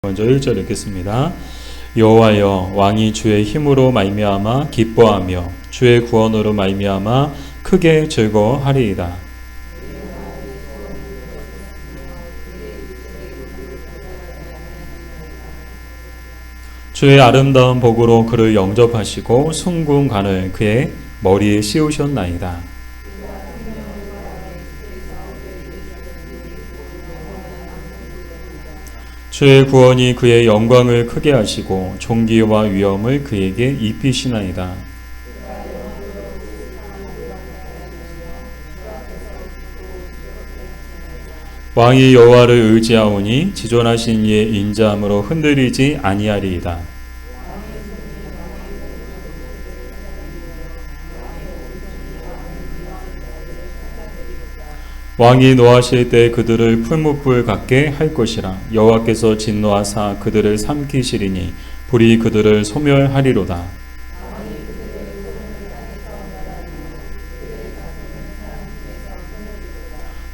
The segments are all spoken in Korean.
먼저 1절 읽겠습니다. 여호와여, 왕이 주의 힘으로 말미암아 기뻐하며 주의 구원으로 말미암아 크게 즐거워하리이다. 주의 아름다운 복으로 그를 영접하시고 순금관을 그의 머리에 씌우셨나이다. 주의 구원이 그의 영광을 크게 하시고 존귀와 위엄을 그에게 입히시나이다. 왕이 여호와를 의지하오니 지존하신 이의 인자함으로 흔들리지 아니하리이다. 왕이 노하실 때 그들을 풀무불 같게 할 것이라. 여호와께서 진노하사 그들을 삼키시리니 불이 그들을 소멸하리로다.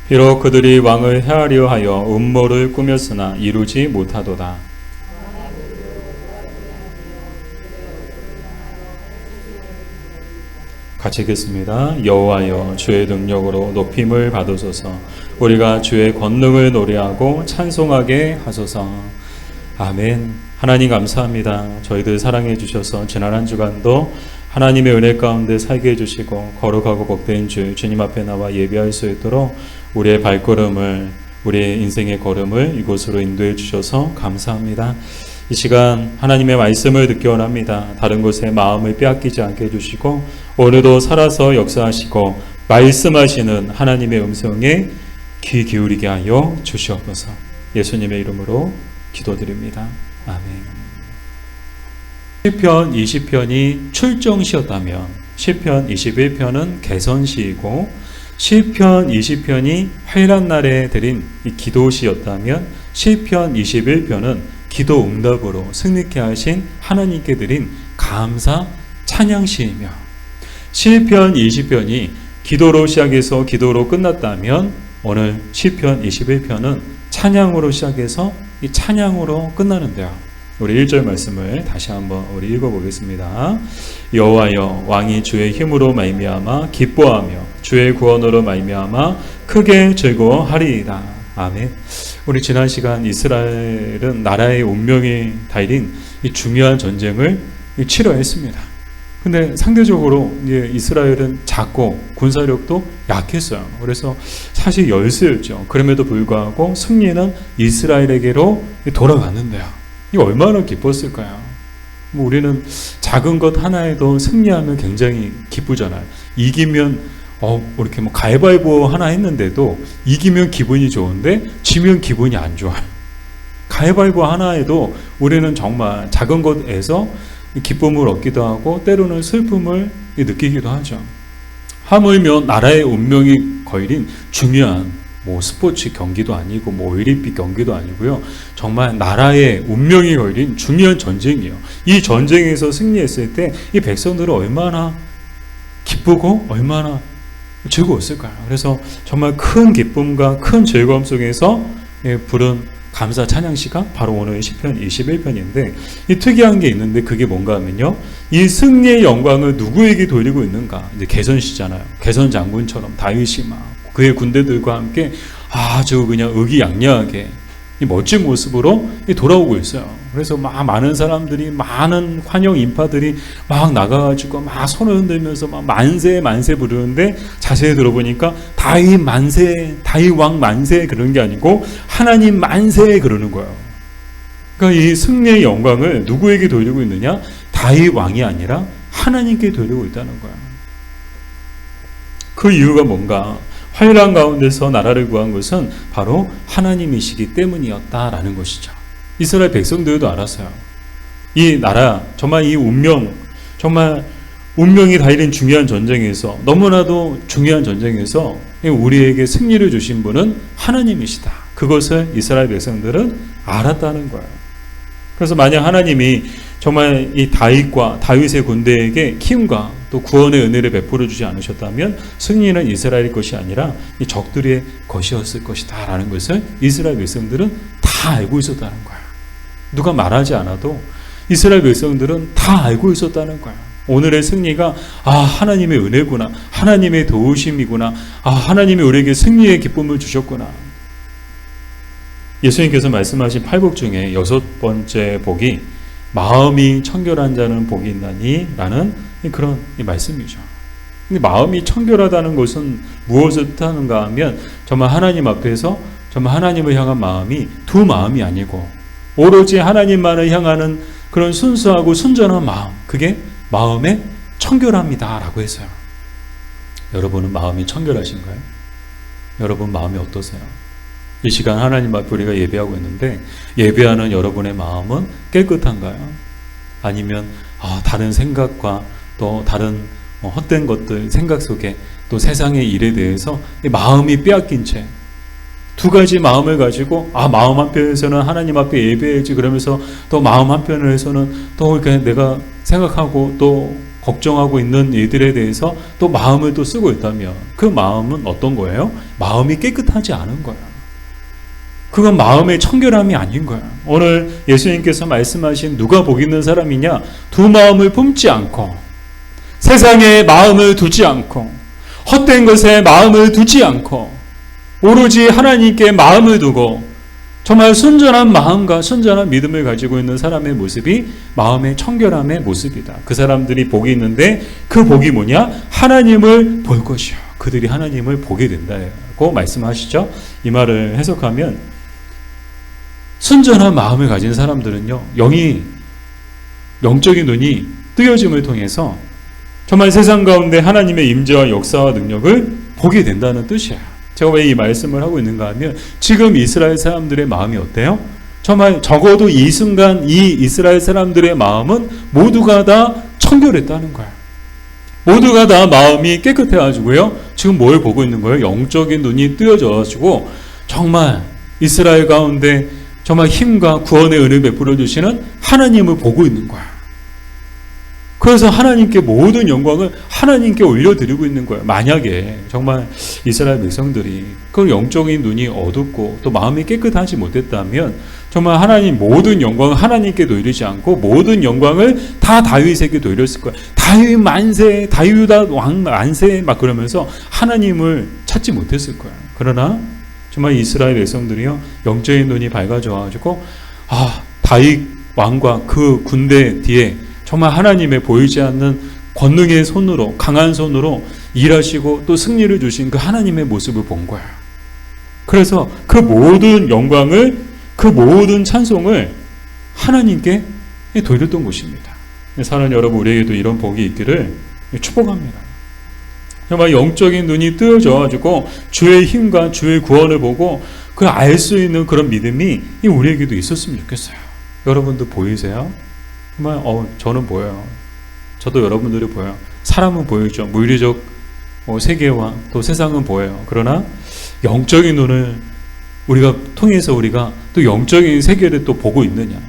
비록 그들이 왕을 해하려 하여 음모를 꾸몄으나 이루지 못하도다. 같이 읽겠습니다. 여호와여, 주의 능력으로 높임을 받으소서. 우리가 주의 권능을 노래하고 찬송하게 하소서. 아멘. 하나님 감사합니다. 저희들 사랑해 주셔서 지난 한 주간도 하나님의 은혜 가운데 살게 해주시고 거룩하고 복된 주님 앞에 나와 예배할 수 있도록 우리의 발걸음을, 우리의 인생의 걸음을 이곳으로 인도해 주셔서 감사합니다. 이 시간 하나님의 말씀을 듣기 원합니다. 다른 곳에 마음을 빼앗기지 않게 해주시고 오늘도 살아서 역사하시고 말씀하시는 하나님의 음성에 귀 기울이게 하여 주시옵소서. 예수님의 이름으로 기도드립니다. 아멘. 시편 20편이 출정시였다면 시편 21편은 개선시이고 시편 20편이 환난날에 드린 이 기도시였다면 시편 21편은 기도 응답으로 승리케 하신 하나님께 드린 감사 찬양시이며 시편 20편이 기도로 시작해서 기도로 끝났다면 오늘 시편 21편은 찬양으로 시작해서 이 찬양으로 끝나는데요. 우리 1절 말씀을 다시 한번 우리 읽어보겠습니다. 여호와여, 왕이 주의 힘으로 말미암아 기뻐하며 주의 구원으로 말미암아 크게 즐거워하리이다. 아멘. 우리 지난 시간 이스라엘은 나라의 운명이 달린 이 중요한 전쟁을 치러했습니다. 근데 상대적으로 이스라엘은 작고 군사력도 약했어요. 그래서 사실 열세였죠. 그럼에도 불구하고 승리는 이스라엘에게로 돌아갔는데요. 이 얼마나 기뻤을까요? 우리는 작은 것 하나에도 승리하면 굉장히 기쁘잖아요. 이기면 이렇게 가위바위보 하나 했는데도 이기면 기분이 좋은데 지면 기분이 안 좋아요. 가위바위보 하나에도 우리는 정말 작은 것에서 기쁨을 얻기도 하고 때로는 슬픔을 느끼기도 하죠. 하물며 나라의 운명이 걸린 중요한 스포츠 경기도 아니고 올림픽 경기도 아니고요. 정말 나라의 운명이 걸린 중요한 전쟁이에요. 이 전쟁에서 승리했을 때 이 백성들은 얼마나 기쁘고 얼마나 즐거웠을까요? 그래서 정말 큰 기쁨과 큰 즐거움 속에서 부른 감사 찬양시가 바로 오늘 시편 21편인데 이 특이한 게 있는데 그게 뭔가 하면요. 이 승리의 영광을 누구에게 돌리고 있는가? 이제 개선시잖아요. 개선 장군처럼 다윗이 막 그의 군대들과 함께 아주 그냥 의기양양하게 이 멋진 모습으로 돌아오고 있어요. 그래서 막 많은 사람들이, 많은 환영 인파들이 막 나가가지고 막 손을 흔들면서 막 만세 만세 부르는데 자세히 들어보니까 다윗 만세, 다윗 왕 만세 그런 게 아니고 하나님 만세 그러는 거예요. 그러니까 이 승리의 영광을 누구에게 돌리고 있느냐? 다윗 왕이 아니라 하나님께 돌리고 있다는 거예요. 그 이유가 뭔가? 환란 가운데서 나라를 구한 것은 바로 하나님이시기 때문이었다라는 것이죠. 이스라엘 백성들도 알았어요. 이 나라, 정말 이 운명, 정말 운명이 달린 중요한 전쟁에서, 너무나도 중요한 전쟁에서 우리에게 승리를 주신 분은 하나님이시다. 그것을 이스라엘 백성들은 알았다는 거예요. 그래서 만약 하나님이 정말 이 다윗의 군대에게 키움과 또 구원의 은혜를 베풀어 주지 않으셨다면 승리는 이스라엘의 것이 아니라 이 적들의 것이었을 것이다 라는 것을 이스라엘 백성들은 다 알고 있었다는 거예요. 누가 말하지 않아도 이스라엘 백성들은 다 알고 있었다는 거야. 오늘의 승리가 하나님의 은혜구나, 하나님의 도우심이구나, 하나님이 우리에게 승리의 기쁨을 주셨구나. 예수님께서 말씀하신 8복 중에 6번째 복이 마음이 청결한 자는 복이 있나니 라는 그런 말씀이죠. 근데 마음이 청결하다는 것은 무엇을 뜻하는가 하면 정말 하나님 앞에서 정말 하나님을 향한 마음이 두 마음이 아니고 오로지 하나님만을 향하는 그런 순수하고 순전한 마음, 그게 마음의 청결함이다 라고 했어요. 여러분은 마음이 청결하신가요? 여러분 마음이 어떠세요? 이 시간 하나님 앞에 우리가 예배하고 있는데 예배하는 여러분의 마음은 깨끗한가요? 아니면 다른 생각과 또 다른 헛된 것들 생각 속에 또 세상의 일에 대해서 마음이 빼앗긴 채 두 가지 마음을 가지고 마음 한편에서는 하나님 앞에 예배해야지 그러면서 또 마음 한편에서는 또 이렇게 내가 생각하고 또 걱정하고 있는 일들에 대해서 또 마음을 또 쓰고 있다면 그 마음은 어떤 거예요? 마음이 깨끗하지 않은 거야. 그건 마음의 청결함이 아닌 거야. 오늘 예수님께서 말씀하신 누가 복 있는 사람이냐? 두 마음을 품지 않고 세상에 마음을 두지 않고 헛된 것에 마음을 두지 않고 오로지 하나님께 마음을 두고 정말 순전한 마음과 순전한 믿음을 가지고 있는 사람의 모습이 마음의 청결함의 모습이다. 그 사람들이 복이 있는데 그 복이 뭐냐? 하나님을 볼 것이요. 그들이 하나님을 보게 된다고 말씀하시죠. 이 말을 해석하면 순전한 마음을 가진 사람들은요, 영적인 눈이 뜨여짐을 통해서 정말 세상 가운데 하나님의 임재와 역사와 능력을 보게 된다는 뜻이에요. 제가 왜 이 말씀을 하고 있는가 하면 지금 이스라엘 사람들의 마음이 어때요? 정말 적어도 이 순간 이 이스라엘 사람들의 마음은 모두가 다 청결했다는 거예요. 모두가 다 마음이 깨끗해가지고요. 지금 뭘 보고 있는 거예요? 영적인 눈이 뜨여져가지고 정말 이스라엘 가운데 정말 힘과 구원의 은혜를 베풀어 주시는 하나님을 보고 있는 거야. 그래서 하나님께 모든 영광을 하나님께 올려드리고 있는 거예요. 만약에 정말 이스라엘 백성들이 그 영적인 눈이 어둡고 또 마음이 깨끗하지 못했다면 정말 하나님 모든 영광을 하나님께 돌리지 않고 모든 영광을 다 다윗에게 돌렸을 거예요. 다윗 만세, 다윗 왕 만세 막 그러면서 하나님을 찾지 못했을 거예요. 그러나 정말 이스라엘 백성들이요, 영적인 눈이 밝아져가지고 다윗 왕과 그 군대 뒤에 정말 하나님의 보이지 않는 권능의 손으로, 강한 손으로 일하시고 또 승리를 주신 그 하나님의 모습을 본 거예요. 그래서 그 모든 영광을, 그 모든 찬송을 하나님께 돌렸던 것입니다. 사랑하는 여러분, 우리에게도 이런 복이 있기를 축복합니다. 정말 영적인 눈이 뜨여져가지고 주의 힘과 주의 구원을 보고 그 알 수 있는 그런 믿음이 우리에게도 있었으면 좋겠어요. 여러분도 보이세요? 정말 저는 보여요. 저도 여러분들이 보여요. 사람은 보이죠. 물리적 세계와 또 세상은 보여요. 그러나 영적인 눈을 우리가 통해서 우리가 또 영적인 세계를 또 보고 있느냐?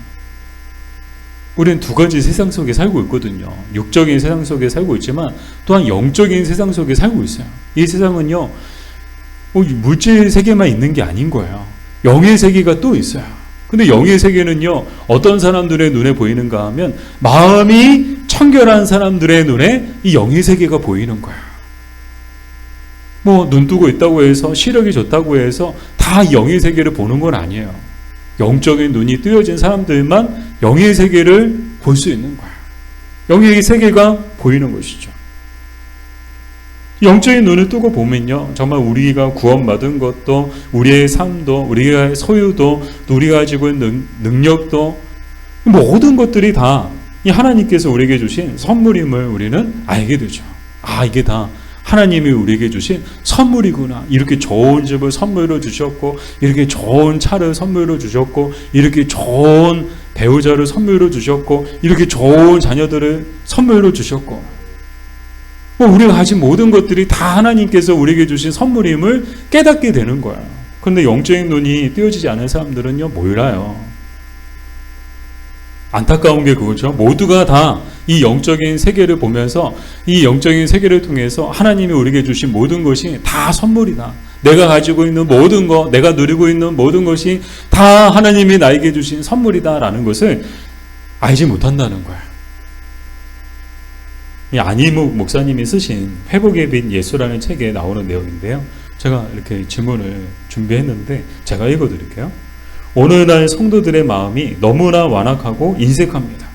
우리는 두 가지 세상 속에 살고 있거든요. 육적인 세상 속에 살고 있지만 또한 영적인 세상 속에 살고 있어요. 이 세상은요, 물질 세계만 있는 게 아닌 거예요. 영의 세계가 또 있어요. 근데 영의 세계는요, 어떤 사람들의 눈에 보이는가 하면 마음이 청결한 사람들의 눈에 이 영의 세계가 보이는 거야. 눈 뜨고 있다고 해서 시력이 좋다고 해서 다 영의 세계를 보는 건 아니에요. 영적인 눈이 뜨여진 사람들만 영의 세계를 볼 수 있는 거야. 영의 세계가 보이는 것이죠. 영적인 눈을 뜨고 보면요, 정말 우리가 구원받은 것도, 우리의 삶도, 우리의 소유도, 우리가 가지고 있는 능력도, 모든 것들이 다 이 하나님께서 우리에게 주신 선물임을 우리는 알게 되죠. 이게 다 하나님이 우리에게 주신 선물이구나. 이렇게 좋은 집을 선물로 주셨고, 이렇게 좋은 차를 선물로 주셨고, 이렇게 좋은 배우자를 선물로 주셨고, 이렇게 좋은 자녀들을 선물로 주셨고, 우리가 가진 모든 것들이 다 하나님께서 우리에게 주신 선물임을 깨닫게 되는 거야. 그런데 영적인 눈이 띄어지지 않은 사람들은요, 몰라요. 안타까운 게 그거죠. 모두가 다 이 영적인 세계를 보면서 이 영적인 세계를 통해서 하나님이 우리에게 주신 모든 것이 다 선물이다. 내가 가지고 있는 모든 것, 내가 누리고 있는 모든 것이 다 하나님이 나에게 주신 선물이다라는 것을 알지 못한다는 거야. 이 안희묵 목사님이 쓰신 회복의 빛 예수라는 책에 나오는 내용인데요. 제가 이렇게 질문을 준비했는데 제가 읽어드릴게요. 오늘날 성도들의 마음이 너무나 완악하고 인색합니다.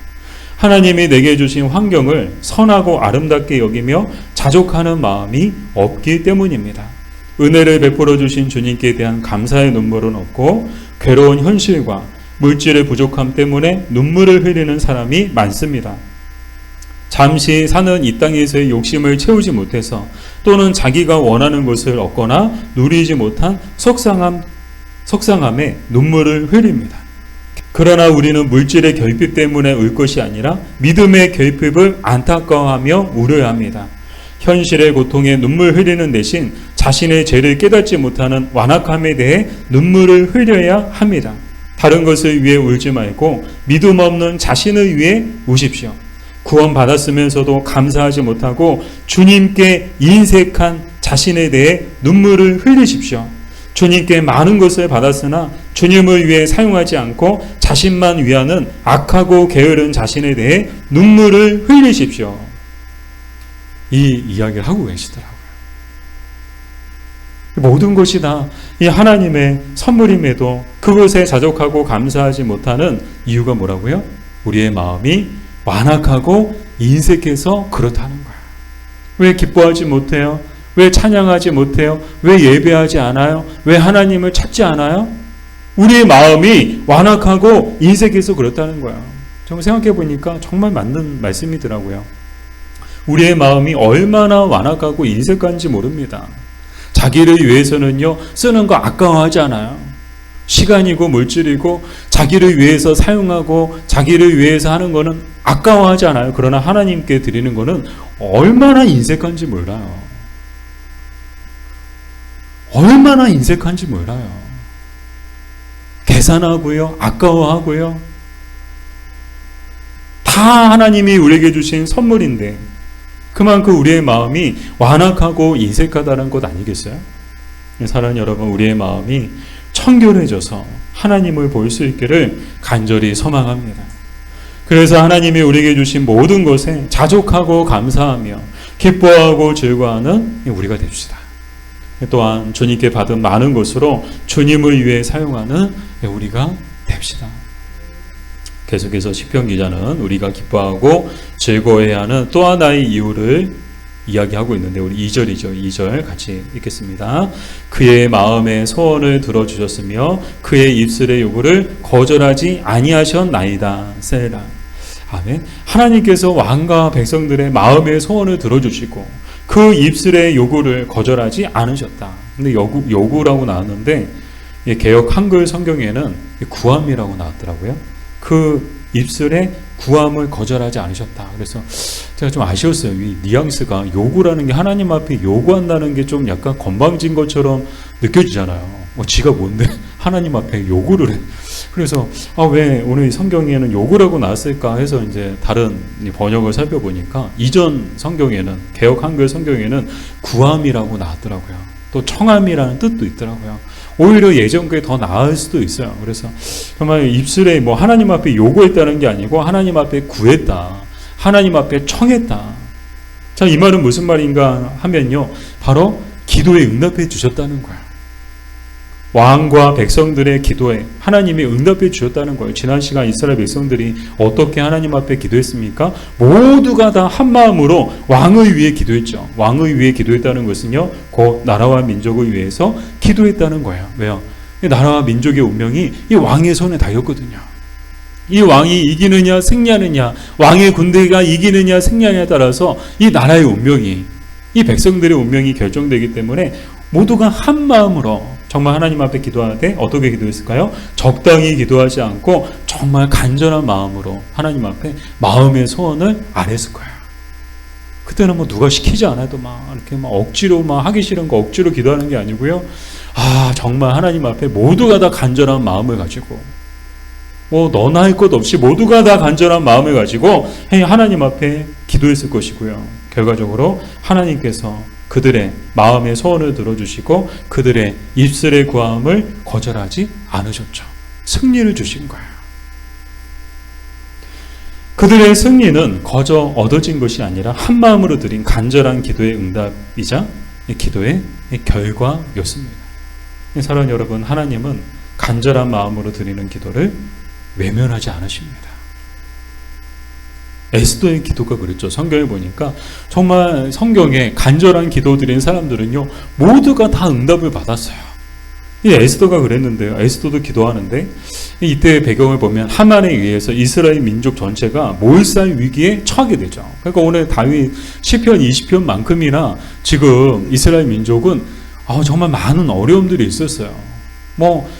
하나님이 내게 주신 환경을 선하고 아름답게 여기며 자족하는 마음이 없기 때문입니다. 은혜를 베풀어 주신 주님께 대한 감사의 눈물은 없고 괴로운 현실과 물질의 부족함 때문에 눈물을 흘리는 사람이 많습니다. 잠시 사는 이 땅에서의 욕심을 채우지 못해서 또는 자기가 원하는 것을 얻거나 누리지 못한 속상함에 눈물을 흘립니다. 그러나 우리는 물질의 결핍 때문에 울 것이 아니라 믿음의 결핍을 안타까워하며 울어야 합니다. 현실의 고통에 눈물 흘리는 대신 자신의 죄를 깨닫지 못하는 완악함에 대해 눈물을 흘려야 합니다. 다른 것을 위해 울지 말고 믿음 없는 자신을 위해 우십시오. 구원받았으면서도 감사하지 못하고 주님께 인색한 자신에 대해 눈물을 흘리십시오. 주님께 많은 것을 받았으나 주님을 위해 사용하지 않고 자신만 위하는 악하고 게으른 자신에 대해 눈물을 흘리십시오. 이 이야기를 하고 계시더라고요. 모든 것이 다 이 하나님의 선물임에도 그것에 자족하고 감사하지 못하는 이유가 뭐라고요? 우리의 마음이 완악하고 인색해서 그렇다는 거야. 왜 기뻐하지 못해요? 왜 찬양하지 못해요? 왜 예배하지 않아요? 왜 하나님을 찾지 않아요? 우리의 마음이 완악하고 인색해서 그렇다는 거야. 정말 생각해 보니까 정말 맞는 말씀이더라고요. 우리의 마음이 얼마나 완악하고 인색한지 모릅니다. 자기를 위해서는요, 쓰는 거 아까워하지 않아요. 시간이고 물질이고 자기를 위해서 사용하고 자기를 위해서 하는 거는 아까워하지 않아요. 그러나 하나님께 드리는 거는 얼마나 인색한지 몰라요. 얼마나 인색한지 몰라요. 계산하고요, 아까워하고요. 다 하나님이 우리에게 주신 선물인데 그만큼 우리의 마음이 완악하고 인색하다는 것 아니겠어요? 사랑하는 여러분, 우리의 마음이 청결해져서 하나님을 볼 수 있기를 간절히 소망합니다. 그래서 하나님이 우리에게 주신 모든 것에 자족하고 감사하며 기뻐하고 즐거워하는 우리가 됩시다. 또한 주님께 받은 많은 것으로 주님을 위해 사용하는 우리가 됩시다. 계속해서 시편 기자는 우리가 기뻐하고 즐거워해야 하는 또 하나의 이유를 이야기하고 있는데 우리 2절이죠. 2절 같이 읽겠습니다. 그의 마음의 소원을 들어주셨으며 그의 입술의 요구를 거절하지 아니하셨나이다. 셀라. 아멘. 하나님께서 왕과 백성들의 마음의 소원을 들어주시고 그 입술의 요구를 거절하지 않으셨다. 근데 요구라고 나왔는데 개역 한글 성경에는 구함이라고 나왔더라고요. 그 입술에 구함을 거절하지 않으셨다. 그래서 제가 좀 아쉬웠어요. 이 뉘앙스가 요구라는 게 하나님 앞에 요구한다는 게 좀 약간 건방진 것처럼 느껴지잖아요. 지가 뭔데 하나님 앞에 요구를 해. 그래서 왜 오늘 성경에는 요구라고 나왔을까 해서 이제 다른 번역을 살펴보니까 이전 성경에는 개역 한글 성경에는 구함이라고 나왔더라고요. 또 청함이라는 뜻도 있더라고요. 오히려 예전 게 더 나을 수도 있어요. 그래서 정말 입술에 하나님 앞에 요구했다는 게 아니고 하나님 앞에 구했다. 하나님 앞에 청했다. 자, 이 말은 무슨 말인가 하면요. 바로 기도에 응답해 주셨다는 거야. 왕과 백성들의 기도에 하나님이 응답해 주셨다는 거예요. 지난 시간 이스라엘 백성들이 어떻게 하나님 앞에 기도했습니까? 모두가 다 한마음으로 왕을 위해 기도했죠. 왕을 위해 기도했다는 것은요, 곧 나라와 민족을 위해서 기도했다는 거예요. 왜요? 이 나라와 민족의 운명이 이 왕의 손에 달렸거든요. 이 왕이 이기느냐 승리하느냐, 왕의 군대가 이기느냐 승리하느냐에 따라서 이 나라의 운명이, 이 백성들의 운명이 결정되기 때문에 모두가 한 마음으로 정말 하나님 앞에 기도할 때 어떻게 기도했을까요? 적당히 기도하지 않고 정말 간절한 마음으로 하나님 앞에 마음의 소원을 아뢰었을 거예요. 그때는 누가 시키지 않아도 이렇게 억지로 하기 싫은 거 억지로 기도하는 게 아니고요. 정말 하나님 앞에 모두가 다 간절한 마음을 가지고 너나 할 것 없이 모두가 다 간절한 마음을 가지고 하나님 앞에 기도했을 것이고요. 결과적으로 하나님께서 그들의 마음의 소원을 들어주시고 그들의 입술의 구함을 거절하지 않으셨죠. 승리를 주신 거예요. 그들의 승리는 거저 얻어진 것이 아니라 한 마음으로 드린 간절한 기도의 응답이자 기도의 결과였습니다. 사랑하는 여러분, 하나님은 간절한 마음으로 드리는 기도를 외면하지 않으십니다. 에스더의 기도가 그랬죠. 성경에 보니까 정말 성경에 간절한 기도 드린 사람들은요, 모두가 다 응답을 받았어요. 이 에스더가 그랬는데요. 에스더도 기도하는데 이때의 배경을 보면 하만에 의해서 이스라엘 민족 전체가 몰살 위기에 처하게 되죠. 그러니까 오늘 다윗 시편 20편만큼이나 지금 이스라엘 민족은 정말 많은 어려움들이 있었어요.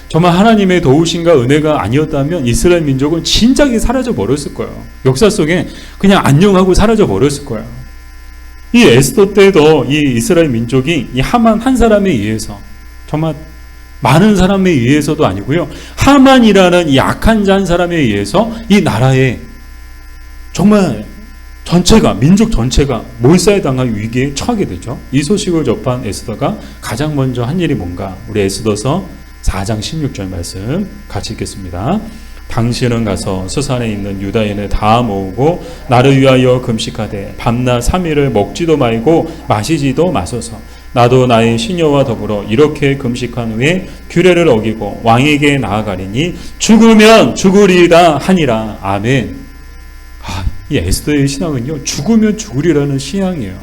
정말 하나님의 도우심과 은혜가 아니었다면 이스라엘 민족은 진작에 사라져 버렸을 거예요. 역사 속에 그냥 안녕하고 사라져 버렸을 거예요. 이 에스더 때도 이 이스라엘 민족이 이 하만 한 사람에 의해서, 정말 많은 사람에 의해서도 아니고요, 하만이라는 이 악한 자 한 사람에 의해서 이 나라의 정말 전체가, 민족 전체가 몰살당할 위기에 처하게 되죠. 이 소식을 접한 에스더가 가장 먼저 한 일이 뭔가, 우리 에스더서 4장 16절 말씀 같이 읽겠습니다. 당신은 가서 수산에 있는 유다인을 다 모으고 나를 위하여 금식하되 밤낮 3일을 먹지도 말고 마시지도 마소서. 나도 나의 시녀와 더불어 이렇게 금식한 후에 규례를 어기고 왕에게 나아가리니 죽으면 죽으리다 하니라. 아멘. 이 에스더의 신앙은요, 죽으면 죽으리라는 신앙이에요.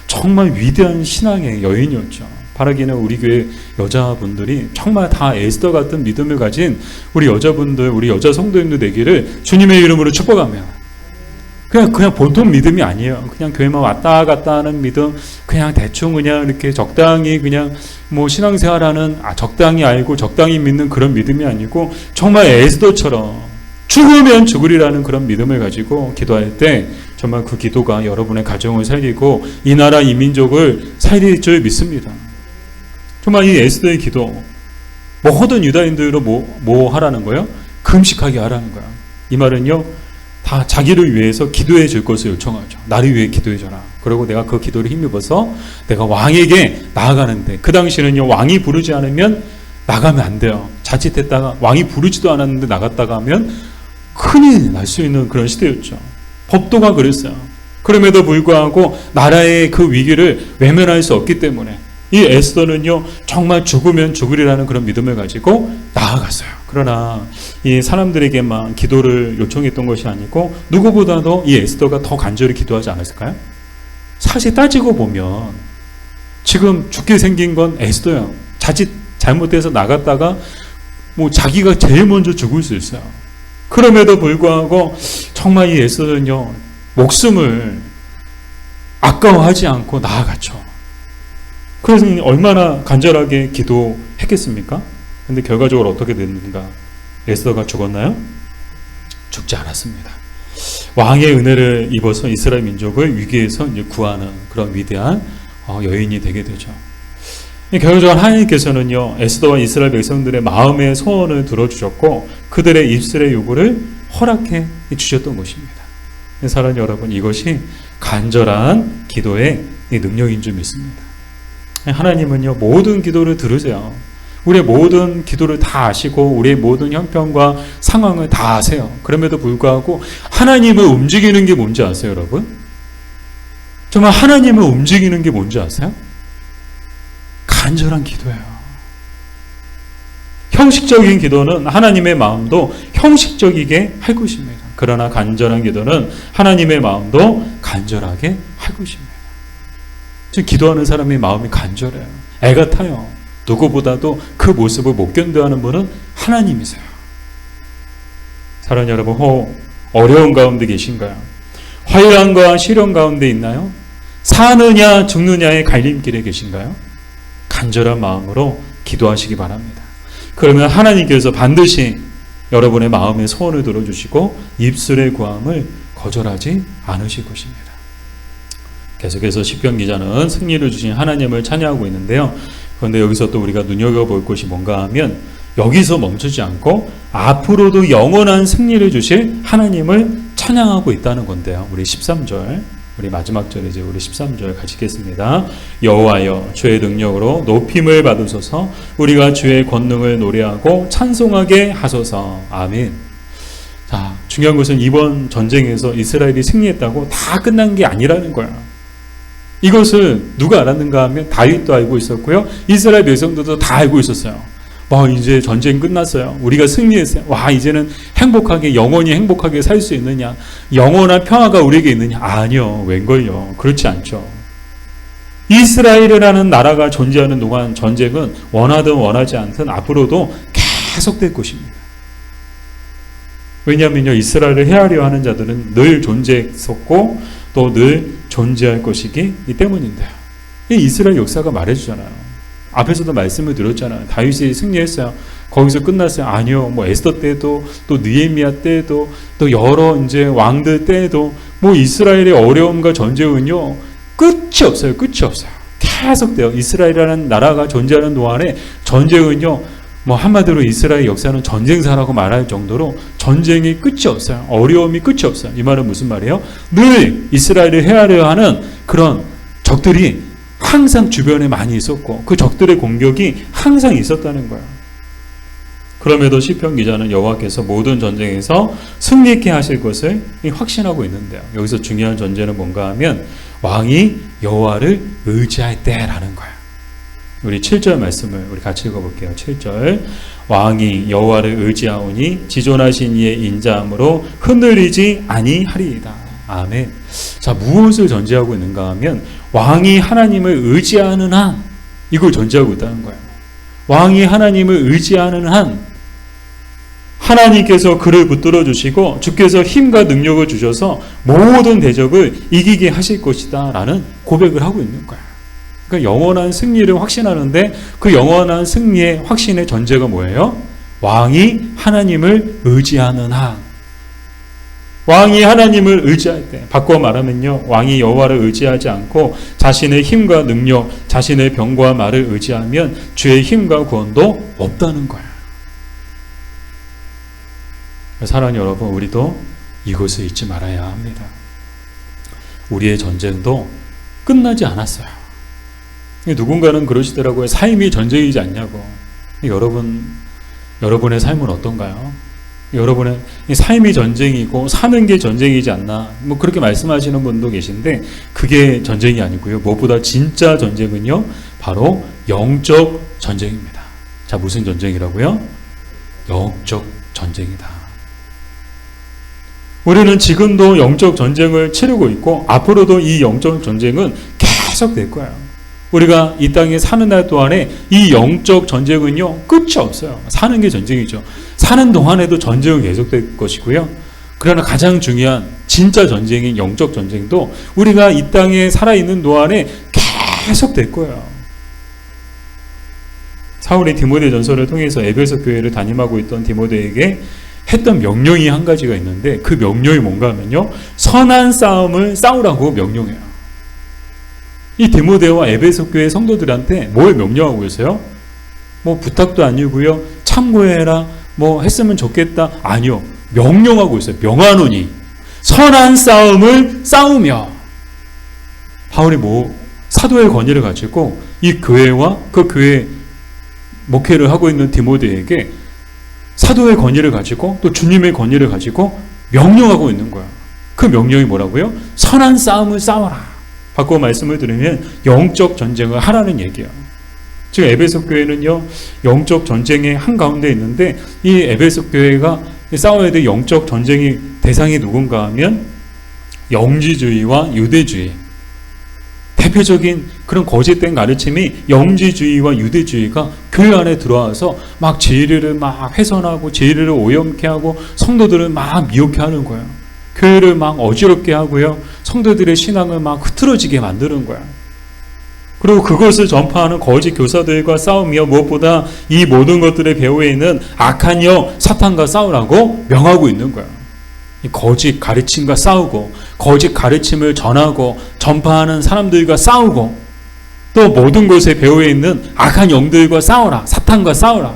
정말 위대한 신앙의 여인이었죠. 바라기는 우리 교회 여자분들이 정말 다 에스더 같은 믿음을 가진 우리 여자분들, 우리 여자 성도님들 되기를 주님의 이름으로 축복합니다. 그냥 보통 믿음이 아니에요. 그냥 교회만 왔다 갔다 하는 믿음, 그냥 대충 그냥 이렇게 적당히 그냥 신앙생활하는, 적당히 알고 적당히 믿는 그런 믿음이 아니고 정말 에스더처럼 죽으면 죽으리라는 그런 믿음을 가지고 기도할 때 정말 그 기도가 여러분의 가정을 살리고 이 나라 이 민족을 살릴 줄 믿습니다. 정말 이 에스더의 기도, 모든 유다인들로 뭐 하라는 거예요? 금식하게 하라는 거예요. 이 말은요, 다 자기를 위해서 기도해 줄 것을 요청하죠. 나를 위해 기도해 줘라. 그리고 내가 그 기도를 힘입어서 내가 왕에게 나아가는데, 그 당시는요, 왕이 부르지 않으면 나가면 안 돼요. 자칫했다가 왕이 부르지도 않았는데 나갔다가 하면 큰일 날 수 있는 그런 시대였죠. 법도가 그랬어요. 그럼에도 불구하고 나라의 그 위기를 외면할 수 없기 때문에 이 에스더는요, 정말 죽으면 죽으리라는 그런 믿음을 가지고 나아갔어요. 그러나 이 사람들에게만 기도를 요청했던 것이 아니고 누구보다도 이 에스더가 더 간절히 기도하지 않았을까요? 사실 따지고 보면 지금 죽게 생긴 건 에스더예요. 자칫 잘못해서 나갔다가 자기가 제일 먼저 죽을 수 있어요. 그럼에도 불구하고 정말 이 에스더는요, 목숨을 아까워하지 않고 나아갔죠. 그래서 얼마나 간절하게 기도했겠습니까? 근데 결과적으로 어떻게 됐는가? 에스더가 죽었나요? 죽지 않았습니다. 왕의 은혜를 입어서 이스라엘 민족을 위기에서 이제 구하는 그런 위대한 여인이 되게 되죠. 결과적으로 하나님께서는요, 에스더와 이스라엘 백성들의 마음의 소원을 들어주셨고 그들의 입술의 요구를 허락해 주셨던 것입니다. 사랑하는 여러분, 이것이 간절한 기도의 능력인 줄 믿습니다. 하나님은요, 모든 기도를 들으세요. 우리의 모든 기도를 다 아시고 우리의 모든 형편과 상황을 다 아세요. 그럼에도 불구하고 하나님을 움직이는 게 뭔지 아세요, 여러분? 정말 하나님을 움직이는 게 뭔지 아세요? 간절한 기도예요. 형식적인 기도는 하나님의 마음도 형식적이게 할 것입니다. 그러나 간절한 기도는 하나님의 마음도 간절하게 할 것입니다. 지금 기도하는 사람의 마음이 간절해요. 애가 타요. 누구보다도 그 모습을 못 견뎌하는 분은 하나님이세요. 사랑하는 여러분, 어려운 가운데 계신가요? 환난과 시련 가운데 있나요? 사느냐 죽느냐의 갈림길에 계신가요? 간절한 마음으로 기도하시기 바랍니다. 그러면 하나님께서 반드시 여러분의 마음의 소원을 들어주시고 입술의 구함을 거절하지 않으실 것입니다. 계속해서 시편 기자는 승리를 주신 하나님을 찬양하고 있는데요. 그런데 여기서 또 우리가 눈여겨볼 것이 뭔가 하면 여기서 멈추지 않고 앞으로도 영원한 승리를 주실 하나님을 찬양하고 있다는 건데요. 우리 13절 우리 마지막 절에 이제 우리 13절 같이 읽겠습니다. 여호와여 주의 능력으로 높임을 받으소서. 우리가 주의 권능을 노래하고 찬송하게 하소서. 아멘. 자, 중요한 것은 이번 전쟁에서 이스라엘이 승리했다고 다 끝난 게 아니라는 거야. 이것을 누가 알았는가 하면 다윗도 알고 있었고요. 이스라엘 백성들도 다 알고 있었어요. 와, 이제 전쟁 끝났어요. 우리가 승리했어요. 와, 이제는 행복하게, 영원히 행복하게 살 수 있느냐? 영원한 평화가 우리에게 있느냐? 아니요. 웬걸요. 그렇지 않죠. 이스라엘이라는 나라가 존재하는 동안 전쟁은 원하든 원하지 않든 앞으로도 계속될 것입니다. 왜냐하면요, 이스라엘을 헤아려 하는 자들은 늘 존재했었고 또 늘 존재할 것이기 때문인데요. 이 이스라엘 역사가 말해주잖아요. 앞에서도 말씀을 드렸잖아요. 다윗이 승리했어요. 거기서 끝났어요. 아니요. 뭐 에스더 때도 또 느헤미야 때도 또 여러 이제 왕들 때도 뭐 이스라엘의 어려움과 전쟁은요 끝이 없어요. 끝이 없어요. 계속돼요. 이스라엘이라는 나라가 존재하는 동안에 전쟁은요 뭐 한마디로 이스라엘 역사는 전쟁사라고 말할 정도로 전쟁이 끝이 없어요. 어려움이 끝이 없어요. 이 말은 무슨 말이에요? 늘 이스라엘을 헤아려 하는 그런 적들이 항상 주변에 많이 있었고 그 적들의 공격이 항상 있었다는 거예요. 그럼에도 시편 기자는 여호와께서 모든 전쟁에서 승리케 하실 것을 확신하고 있는데요. 여기서 중요한 전제는 뭔가 하면 왕이 여호와를 의지할 때라는 거예요. 우리 7절 말씀을 우리 같이 읽어볼게요. 7절 왕이 여호와를 의지하오니 지존하신 이의 인자함으로 흔들리지 아니하리이다. 아멘. 자, 무엇을 전제하고 있는가 하면 왕이 하나님을 의지하는 한 이걸 전제하고 있다는 거예요. 왕이 하나님을 의지하는 한 하나님께서 그를 붙들어 주시고 주께서 힘과 능력을 주셔서 모든 대적을 이기게 하실 것이다 라는 고백을 하고 있는 거예요. 그러니까 영원한 승리를 확신하는데 그 영원한 승리의 확신의 전제가 뭐예요? 왕이 하나님을 의지하는 한. 왕이 하나님을 의지할 때, 바꿔 말하면요, 왕이 여호와를 의지하지 않고 자신의 힘과 능력, 자신의 병과 말을 의지하면 주의 힘과 구원도 없다는 거예요. 사랑하는 여러분, 우리도 이것을 잊지 말아야 합니다. 우리의 전쟁도 끝나지 않았어요. 누군가는 그러시더라고요. 삶이 전쟁이지 않냐고. 여러분의 삶은 어떤가요? 여러분의 삶이 전쟁이고 사는 게 전쟁이지 않나, 뭐 그렇게 말씀하시는 분도 계신데 그게 전쟁이 아니고요. 무엇보다 진짜 전쟁은요 바로 영적 전쟁입니다. 자, 무슨 전쟁이라고요? 영적 전쟁이다. 우리는 지금도 영적 전쟁을 치르고 있고 앞으로도 이 영적 전쟁은 계속될 거예요. 우리가 이 땅에 사는 날 동안에 이 영적 전쟁은요 끝이 없어요. 사는 게 전쟁이죠. 사는 동안에도 전쟁은 계속될 것이고요. 그러나 가장 중요한 진짜 전쟁인 영적 전쟁도 우리가 이 땅에 살아있는 동안에 계속될 거예요. 사울이 디모데 전서를 통해서 에베소 교회를 담임하고 있던 디모데에게 했던 명령이 한 가지가 있는데 그 명령이 뭔가 하면요, 선한 싸움을 싸우라고 명령해요. 이 디모데와 에베소 교회 성도들한테 뭘 명령하고 있어요? 뭐 부탁도 아니고요, 참고해라, 뭐 했으면 좋겠다, 아니요, 명령하고 있어요. 명하노니 선한 싸움을 싸우며. 바울이 사도의 권위를 가지고 이 교회와 그 교회 목회를 하고 있는 디모데에게 사도의 권위를 가지고 또 주님의 권위를 가지고 명령하고 있는 거야. 그 명령이 뭐라고요? 선한 싸움을 싸워라. 바꿔 말씀을 드리면 영적 전쟁을 하라는 얘기예요. 지금 에베소 교회는요 영적 전쟁의 한가운데 있는데 이 에베소 교회가 싸워야 될 영적 전쟁의 대상이 누군가 하면 영지주의와 유대주의, 대표적인 그런 거짓된 가르침이 영지주의와 유대주의가 교회 안에 들어와서 막 진리를 막 훼손하고 진리를 오염케 하고 성도들을 막 미혹해 하는 거예요. 교회를 막 어지럽게 하고요, 성도들의 신앙을 막 흐트러지게 만드는 거야. 그리고 그것을 전파하는 거짓 교사들과 싸우며 무엇보다 이 모든 것들의 배후에 있는 악한 영 사탄과 싸우라고 명하고 있는 거야. 이 거짓 가르침과 싸우고 거짓 가르침을 전하고 전파하는 사람들과 싸우고 또 모든 것의 배후에 있는 악한 영들과 싸워라. 사탄과 싸워라.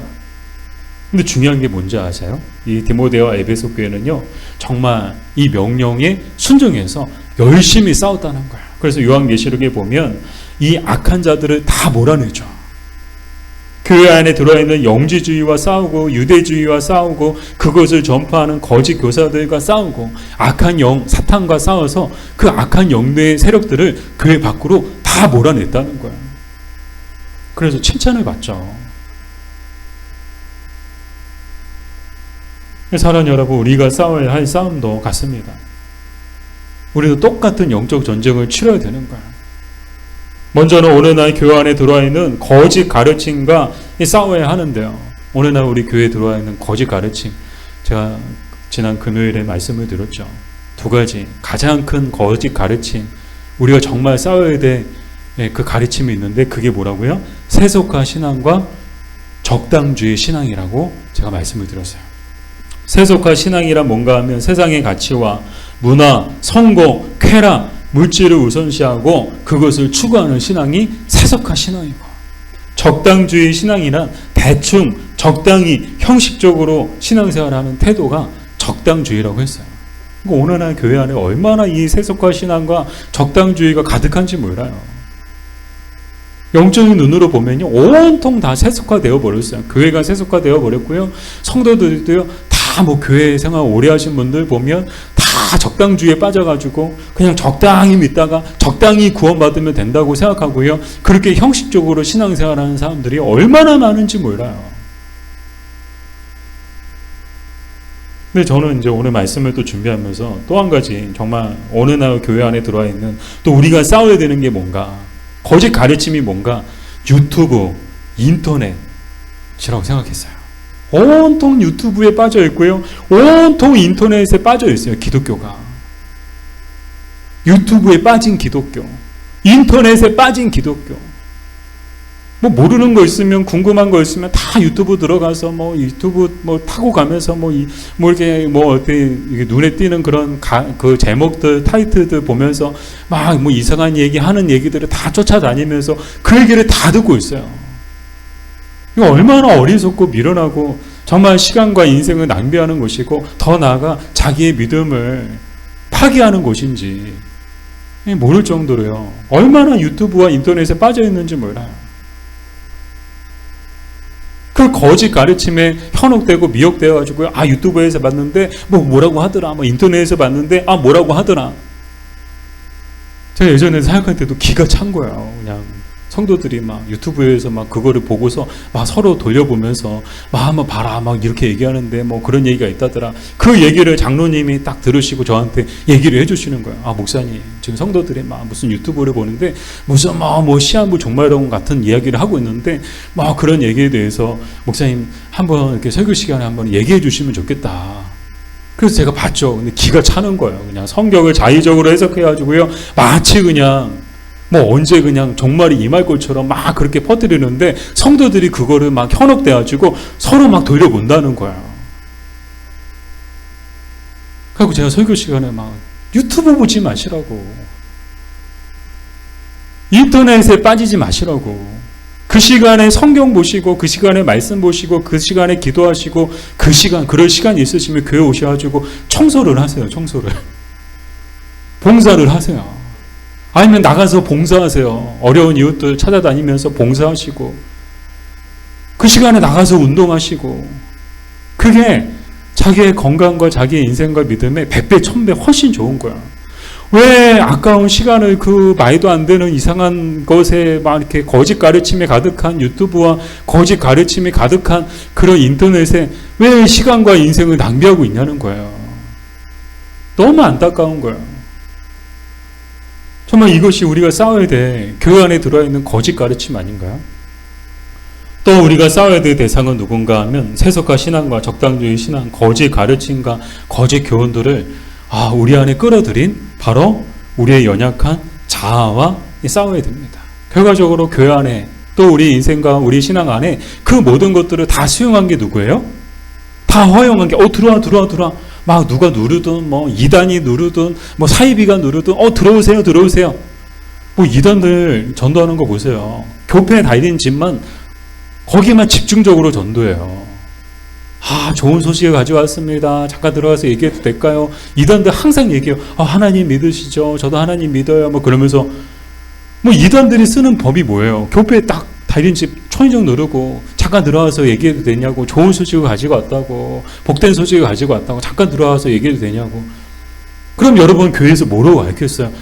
근데 중요한 게 뭔지 아세요? 이 디모데와 에베소 교회는요 정말 이 명령에 순종해서 열심히 싸웠다는 거야. 그래서 요한계시록에 보면 이 악한 자들을 다 몰아내죠. 교회 안에 들어와 있는 영지주의와 싸우고 유대주의와 싸우고 그것을 전파하는 거짓 교사들과 싸우고 악한 영 사탄과 싸워서 그 악한 영의 세력들을 교회 밖으로 다 몰아냈다는 거야. 그래서 칭찬을 받죠. 사랑하는 여러분, 우리가 싸워야 할 싸움도 같습니다. 우리도 똑같은 영적 전쟁을 치러야 되는 거야. 먼저는 오늘날 교회 안에 들어와 있는 거짓 가르침과 싸워야 하는데요. 오늘날 우리 교회에 들어와 있는 거짓 가르침, 제가 지난 금요일에 말씀을 드렸죠. 두 가지 가장 큰 거짓 가르침, 우리가 정말 싸워야 될 그 가르침이 있는데 그게 뭐라고요? 세속화 신앙과 적당주의 신앙이라고 제가 말씀을 드렸어요. 세속화 신앙이란 뭔가 하면 세상의 가치와 문화, 성공, 쾌락, 물질을 우선시하고 그것을 추구하는 신앙이 세속화 신앙이고, 적당주의 신앙이란 대충 적당히 형식적으로 신앙생활하는 태도가 적당주의라고 했어요. 오늘날 교회 안에 얼마나 이 세속화 신앙과 적당주의가 가득한지 몰라요. 영적인 눈으로 보면요, 온통 다 세속화되어 버렸어요. 교회가 세속화되어 버렸고요. 성도들도요, 다 뭐 교회 생활 오래 하신 분들 보면 다 적당주의에 빠져가지고 그냥 적당히 믿다가 적당히 구원받으면 된다고 생각하고요. 그렇게 형식적으로 신앙생활하는 사람들이 얼마나 많은지 몰라요. 근데 저는 이제 오늘 말씀을 또 준비하면서 또 한 가지, 정말 어느 날 교회 안에 들어와 있는 또 우리가 싸워야 되는 게 뭔가, 거짓 가르침이 뭔가, 유튜브, 인터넷이라고 생각했어요. 온통 유튜브에 빠져 있고요. 온통 인터넷에 빠져 있어요. 기독교가. 유튜브에 빠진 기독교, 인터넷에 빠진 기독교. 뭐 모르는 거 있으면, 궁금한 거 있으면 다 유튜브 들어가서 뭐 유튜브 뭐 타고 가면서 뭐 이렇게 뭐 어때 눈에 띄는 그런 그 제목들, 타이틀들 보면서 막 뭐 이상한 얘기 하는 얘기들을 다 쫓아다니면서 그 얘기를 다 듣고 있어요. 이거 얼마나 어리석고 미련하고 정말 시간과 인생을 낭비하는 것이고, 더 나아가 자기의 믿음을 파괴하는 것인지 모를 정도로요. 얼마나 유튜브와 인터넷에 빠져 있는지 몰라요. 그 거짓 가르침에 현혹되고 미혹되어 가지고요. 아, 유튜브에서 봤는데 뭐라고 하더라. 뭐 인터넷에서 봤는데 뭐라고 하더라. 제가 예전에 사역할 때도 기가 찬 거예요. 그냥 성도들이 막 유튜브에서 막 그거를 보고서 막 서로 돌려보면서 막 한번 봐라 막 이렇게 얘기하는데 뭐 그런 얘기가 있다더라. 그 얘기를 장로님이 딱 들으시고 저한테 얘기를 해주시는 거예요. 아, 목사님, 지금 성도들이 막 무슨 유튜브를 보는데 무슨 뭐 시한부 종말론 같은 이야기를 하고 있는데 막 그런 얘기에 대해서 목사님 한번 이렇게 설교 시간에 한번 얘기해 주시면 좋겠다. 그래서 제가 봤죠. 근데 기가 차는 거예요. 그냥 성경을 자의적으로 해석해가지고요. 마치 그냥 뭐 언제 그냥 종말이 임할 것처럼 막 그렇게 퍼뜨리는데 성도들이 그거를 막 현혹돼가지고 서로 막 돌려본다는 거야. 그리고 제가 설교 시간에 막 유튜브 보지 마시라고, 인터넷에 빠지지 마시라고, 그 시간에 성경 보시고 그 시간에 말씀 보시고 그 시간에 기도하시고 그럴 시간이 있으시면 교회 오셔가지고 청소를 하세요. 청소를, 봉사를 하세요. 아니면 나가서 봉사하세요. 어려운 이웃들 찾아다니면서 봉사하시고 그 시간에 나가서 운동하시고, 그게 자기의 건강과 자기의 인생과 믿음에 100배 1000배 훨씬 좋은 거야. 왜 아까운 시간을 그 말도 안 되는 이상한 것에 막 이렇게 거짓 가르침에 가득한 유튜브와 거짓 가르침이 가득한 그런 인터넷에 왜 시간과 인생을 낭비하고 있냐는 거예요. 너무 안타까운 거예요. 정말 이것이 우리가 싸워야 될 교회 안에 들어와 있는 거짓 가르침 아닌가요? 또 우리가 싸워야 될 대상은 누군가 하면 세속화 신앙과 적당주의 신앙, 거짓 가르침과 거짓 교훈들을 우리 안에 끌어들인 바로 우리의 연약한 자아와 싸워야 됩니다. 결과적으로 교회 안에 또 우리 인생과 우리 신앙 안에 그 모든 것들을 다 수용한 게 누구예요? 다 허용한 게 들어와 막 누가 누르든 뭐 이단이 누르든 뭐 사이비가 누르든 들어오세요. 뭐 이단들 전도하는 거 보세요. 교회에 다니는 집만 거기만 집중적으로 전도해요. 좋은 소식을 가져왔습니다. 잠깐 들어가서 얘기해도 될까요? 이단들 항상 얘기해요. 하나님 믿으시죠? 저도 하나님 믿어요. 그러면서 이단들이 쓰는 법이 뭐예요? 교회에 딱 다린집 초인종 누르고 잠깐 들어와서 얘기해도 되냐고, 좋은 소식을 가지고 왔다고, 복된 소식을 가지고 왔다고, 잠깐 들어와서 얘기해도 되냐고. 그럼 여러분 교회에서 뭐라고 가르쳤어요?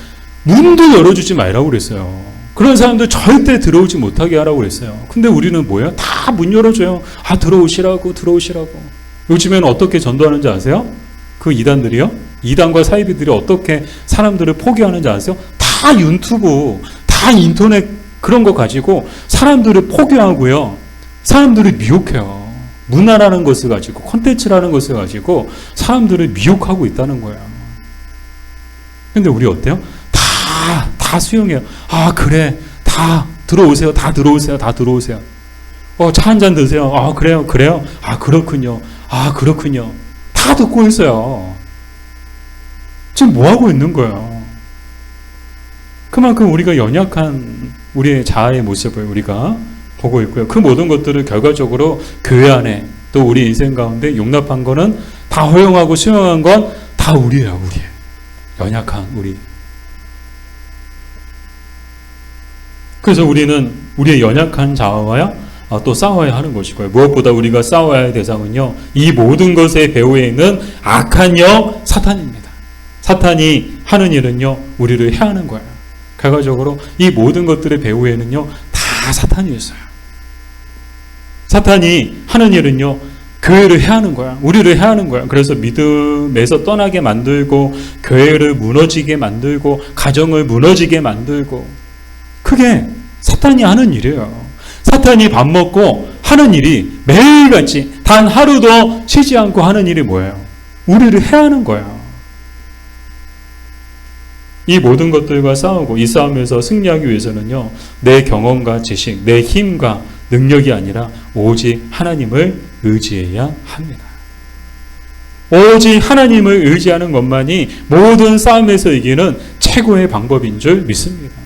문도 열어주지 말라고 그랬어요. 그런 사람들 절대 들어오지 못하게 하라고 그랬어요. 근데 우리는 뭐예요? 다 문 열어줘요. 들어오시라고. 요즘에는 어떻게 전도하는지 아세요? 그 이단들이요? 이단과 사이비들이 어떻게 사람들을 포기하는지 아세요? 다 유튜브, 다 인터넷 그런 거 가지고 사람들을 포기하고요. 사람들을 미혹해요. 문화라는 것을 가지고, 콘텐츠라는 것을 가지고 사람들을 미혹하고 있다는 거예요. 근데 우리 어때요? 다 수용해요. 그래. 다 들어오세요. 차 한 잔 드세요. 그래요. 그렇군요. 다 듣고 있어요. 지금 뭐 하고 있는 거예요? 그만큼 우리가 연약한 우리의 자아의 모습을 우리가 보고 있고요. 그 모든 것들을 결과적으로 교회 안에 또 우리 인생 가운데 용납한 거는 다 허용하고 수용한 건 다 우리예요. 연약한 우리. 그래서 우리는 우리의 연약한 자아와야 또 싸워야 하는 것이고요. 무엇보다 우리가 싸워야 할 대상은요, 이 모든 것의 배후에 있는 악한 영 사탄입니다. 사탄이 하는 일은요, 우리를 해하는 거예요. 결과적으로 이 모든 것들의 배후에는요, 다 사탄이 있어요. 사탄이 하는 일은요, 교회를 해하는 거야. 우리를 해하는 거야. 그래서 믿음에서 떠나게 만들고, 교회를 무너지게 만들고, 가정을 무너지게 만들고, 그게 사탄이 하는 일이에요. 사탄이 밥 먹고 하는 일이 매일같이 단 하루도 쉬지 않고 하는 일이 뭐예요? 우리를 해하는 거예요. 이 모든 것들과 싸우고, 이 싸움에서 승리하기 위해서는요, 내 경험과 지식, 내 힘과 능력이 아니라 오직 하나님을 의지해야 합니다. 오직 하나님을 의지하는 것만이 모든 싸움에서 이기는 최고의 방법인 줄 믿습니다.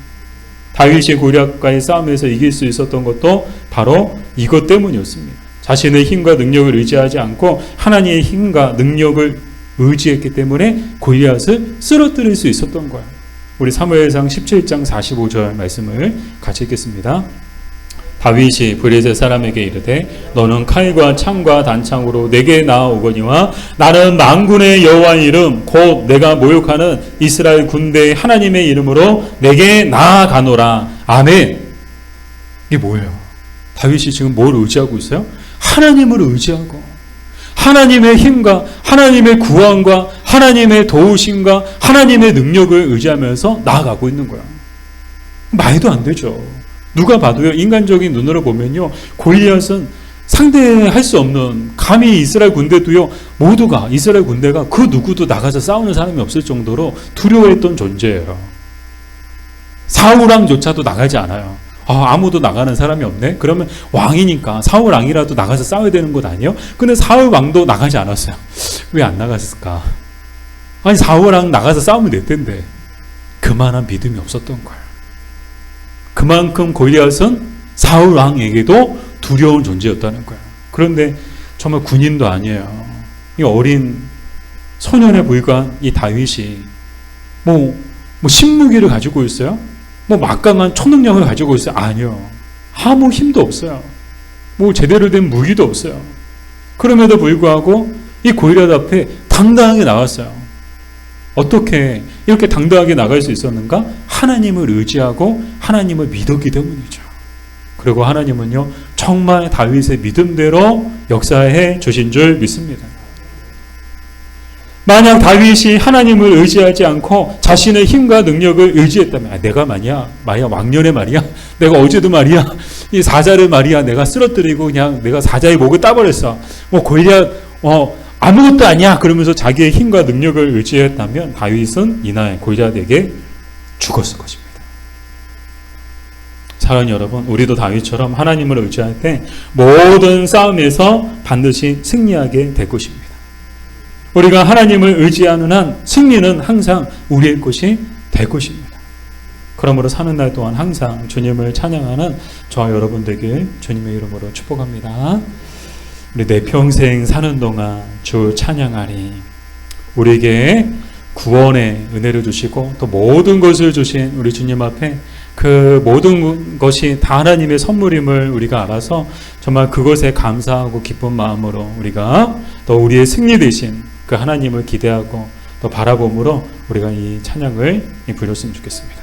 다윗이 골리앗과의 싸움에서 이길 수 있었던 것도 바로 이것 때문이었습니다. 자신의 힘과 능력을 의지하지 않고 하나님의 힘과 능력을 의지했기 때문에 골리앗을 쓰러뜨릴 수 있었던 거예요. 우리 사무엘상 17장 45절 말씀을 같이 읽겠습니다. 다윗이 브레셋 사람에게 이르되 너는 칼과 창과 단창으로 내게 나아오거니와 나는 만군의 여호와의 이름 곧 내가 모욕하는 이스라엘 군대의 하나님의 이름으로 내게 나아가노라. 아멘. 이게 뭐예요? 다윗이 지금 뭘 의지하고 있어요? 하나님을 의지하고 하나님의 힘과 하나님의 구원과 하나님의 도우심과 하나님의 능력을 의지하면서 나아가고 있는 거예요. 말도 안 되죠. 누가 봐도요, 인간적인 눈으로 보면요, 골리앗은 상대할 수 없는, 감히 이스라엘 군대도요, 모두가, 이스라엘 군대가 그 누구도 나가서 싸우는 사람이 없을 정도로 두려워했던 존재예요. 사울왕조차도 나가지 않아요. 아무도 나가는 사람이 없네? 그러면 왕이니까 사울 왕이라도 나가서 싸워야 되는 것 아니에요? 근데 사울 왕도 나가지 않았어요. 왜 안 나갔을까? 아니, 사울 왕 나가서 싸우면 될 텐데. 그만한 믿음이 없었던 거예요. 그만큼 골리앗은 사울 왕에게도 두려운 존재였다는 거예요. 그런데 정말 군인도 아니에요. 이 어린 소년에 불과한 이 다윗이 뭐 신무기를 가지고 있어요? 막강한 초능력을 가지고 있어요? 아니요. 아무 힘도 없어요. 제대로 된 무기도 없어요. 그럼에도 불구하고 이 골리앗 앞에 당당하게 나왔어요. 어떻게 이렇게 당당하게 나갈 수 있었는가? 하나님을 의지하고 하나님을 믿었기 때문이죠. 그리고 하나님은요, 정말 다윗의 믿음대로 역사해 주신 줄 믿습니다. 만약 다윗이 하나님을 의지하지 않고 자신의 힘과 능력을 의지했다면, 내가 말이야 왕년에 말이야, 내가 어제도 말이야, 이 사자를 말이야 내가 쓰러뜨리고 그냥 내가 사자의 목을 따버렸어. 골리앗 아무것도 아니야. 그러면서 자기의 힘과 능력을 의지했다면 다윗은 이날 골리앗에게 죽었을 것입니다. 사랑하는 여러분, 우리도 다윗처럼 하나님을 의지할 때 모든 싸움에서 반드시 승리하게 될 것입니다. 우리가 하나님을 의지하는 한 승리는 항상 우리의 것이 될 것입니다. 그러므로 사는 날 동안 항상 주님을 찬양하는 저와 여러분 되길 주님의 이름으로 축복합니다. 우리 내 평생 사는 동안 주 찬양하리. 우리에게 구원의 은혜를 주시고 또 모든 것을 주신 우리 주님 앞에 그 모든 것이 다 하나님의 선물임을 우리가 알아서 정말 그것에 감사하고 기쁜 마음으로 우리가 또 우리의 승리 되신 그 하나님을 기대하고 또 바라봄으로 우리가 이 찬양을 부르셨으면 좋겠습니다.